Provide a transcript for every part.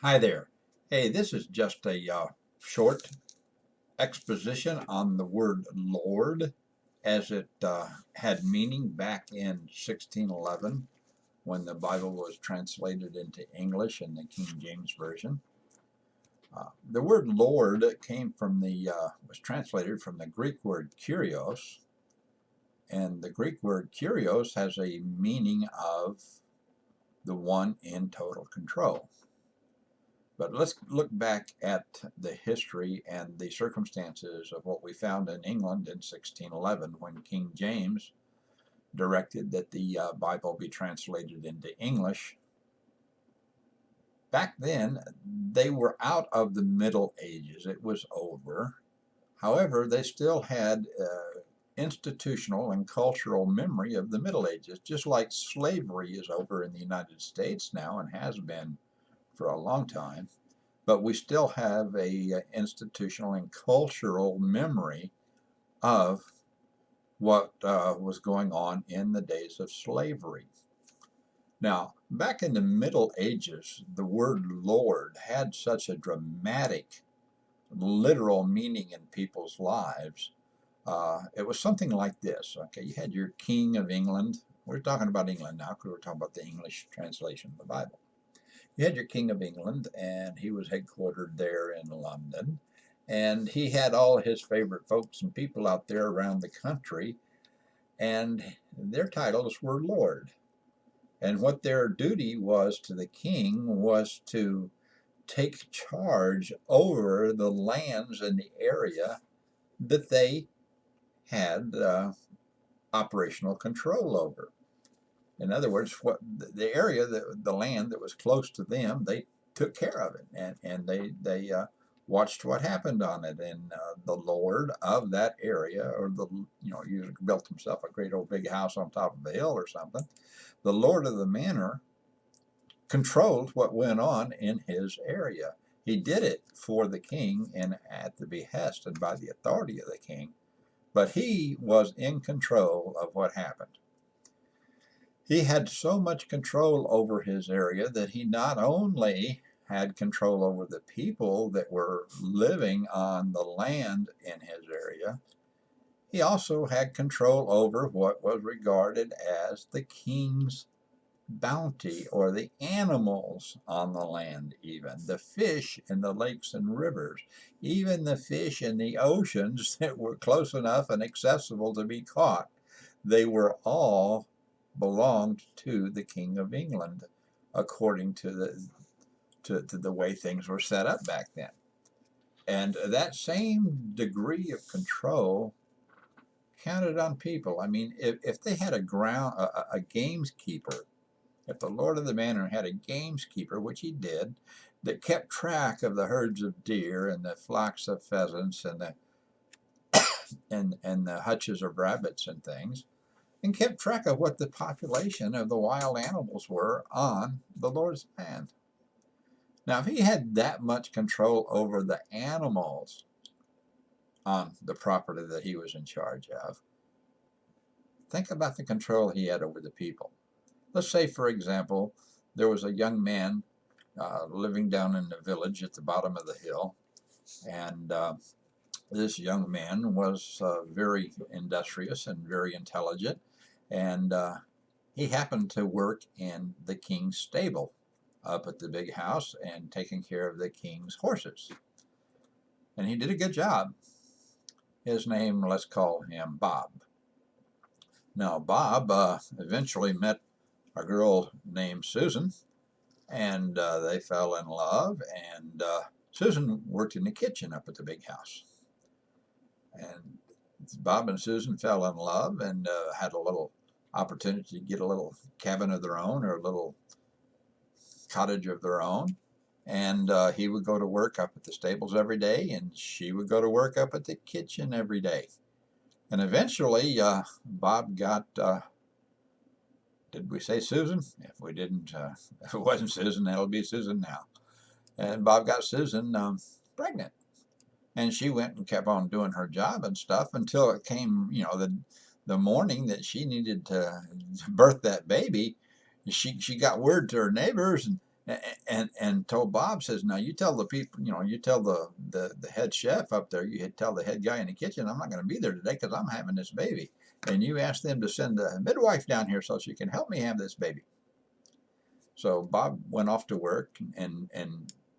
Hi there. Hey, this is just a short exposition on the word Lord as it had meaning back in 1611 when the Bible was translated into English in the King James Version. The word Lord came from was translated from the Greek word kurios, and the Greek word kurios has a meaning of the one in total control. But let's look back at the history and the circumstances of what we found in England in 1611 when King James directed that the Bible be translated into English. Back then, they were out of the Middle Ages. It was over. However, they still had institutional and cultural memory of the Middle Ages, just like slavery is over in the United States now and has been for a long time. But we still have a institutional and cultural memory of what was going on in the days of slavery. Now, back in the Middle Ages, the word Lord had such a dramatic, literal meaning in people's lives. It was something like this. Okay, you had your King of England. We're talking about England now because we're talking about the English translation of the Bible. You had your King of England, and he was headquartered there in London. And he had all his favorite folks and people out there around the country, and their titles were Lord. And what their duty was to the king was to take charge over the lands and the area that they had operational control over. In other words, what the area, the land that was close to them, they took care of it, and they watched what happened on it. And the lord of that area, or usually built himself a great old big house on top of a hill or something. The lord of the manor controlled what went on in his area. He did it for the king and at the behest and by the authority of the king, but he was in control of what happened. He had so much control over his area that he not only had control over the people that were living on the land in his area, he also had control over what was regarded as the king's bounty, or the animals on the land, even the fish in the lakes and rivers, even the fish in the oceans that were close enough and accessible to be caught. They were all belonged to the King of England, according to the way things were set up back then. And that same degree of control counted on people. I mean, if they had a gameskeeper, if the lord of the manor had a gameskeeper, which he did, that kept track of the herds of deer and the flocks of pheasants and the hutches of rabbits and things, and kept track of what the population of the wild animals were on the Lord's land. Now, if he had that much control over the animals on the property that he was in charge of, think about the control he had over the people. Let's say, for example, there was a young man living down in the village at the bottom of the hill, and this young man was very industrious and very intelligent, and he happened to work in the king's stable up at the big house and taking care of the king's horses. And he did a good job. His name, let's call him Bob. Now, Bob eventually met a girl named Susan, and they fell in love, and Susan worked in the kitchen up at the big house. And Bob and Susan fell in love and had a little opportunity to get a little cabin of their own, or a little cottage of their own. And he would go to work up at the stables every day, and she would go to work up at the kitchen every day. And eventually, Bob got, did we say Susan? If we didn't, if it wasn't Susan, that'll be Susan now. And Bob got Susan pregnant. And she went and kept on doing her job and stuff until it came, the morning that she needed to birth that baby. She got word to her neighbors, and told Bob, says, now you tell the people, you tell the head chef up there, you tell the head guy in the kitchen, I'm not going to be there today because I'm having this baby. And you ask them to send a midwife down here so she can help me have this baby. So Bob went off to work and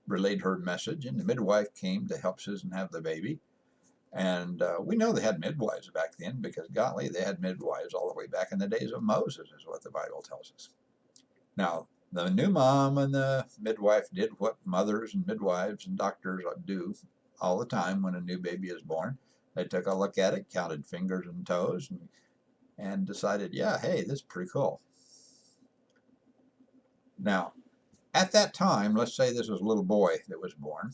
relayed her message, and the midwife came to help Susan have the baby. And we know they had midwives back then because, golly, they had midwives all the way back in the days of Moses, is what the Bible tells us. Now, the new mom and the midwife did what mothers and midwives and doctors do all the time when a new baby is born. They took a look at it, counted fingers and toes, and decided, yeah, hey, this is pretty cool. Now, at that time, let's say this was a little boy that was born.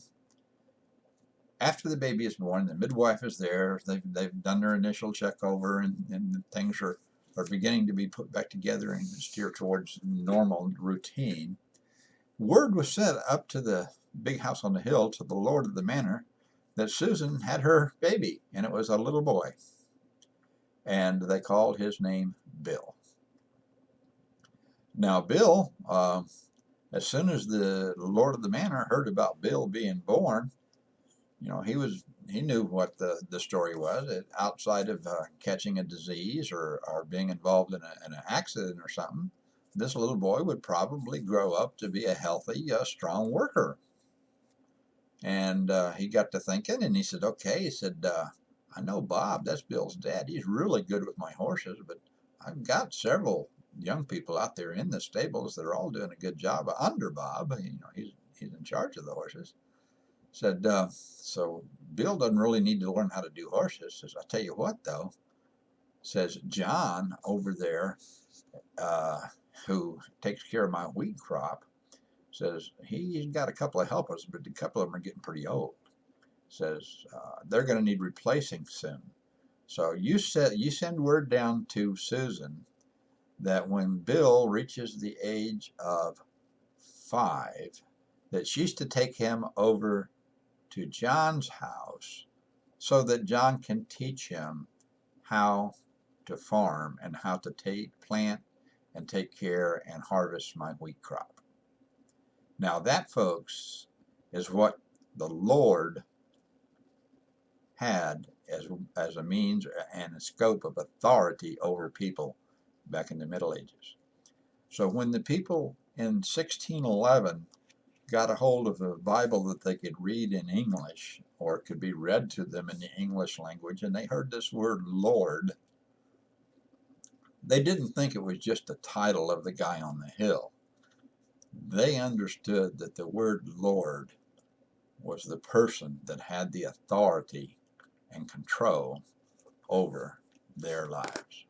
After the baby is born, the midwife is there. They've done their initial check over, and things are beginning to be put back together and steer towards normal routine. Word was sent up to the big house on the hill, to the lord of the manor, that Susan had her baby, and it was a little boy. And they called his name Bill. Now, Bill, as soon as the lord of the manor heard about Bill being born, he knew what the story was. Outside of catching a disease or being involved in an accident or something, this little boy would probably grow up to be a healthy, strong worker. And he got to thinking, and he said, okay, he said, I know Bob, that's Bill's dad. He's really good with my horses, but I've got several young people out there in the stables that are all doing a good job under Bob. He's in charge of the horses. Said, so Bill doesn't really need to learn how to do horses. Says, I'll tell you what, though. Says, John over there, who takes care of my wheat crop, says, he's got a couple of helpers, but a couple of them are getting pretty old. Says, they're going to need replacing soon. So you send word down to Susan that when Bill reaches the age of 5, that she's to take him over to John's house so that John can teach him how to farm and how to plant and take care and harvest my wheat crop. Now that, folks, is what the Lord had as a means and a scope of authority over people back in the Middle Ages. So when the people in 1611 got a hold of a Bible that they could read in English, or it could be read to them in the English language, and they heard this word Lord, they didn't think it was just the title of the guy on the hill. They understood that the word Lord was the person that had the authority and control over their lives.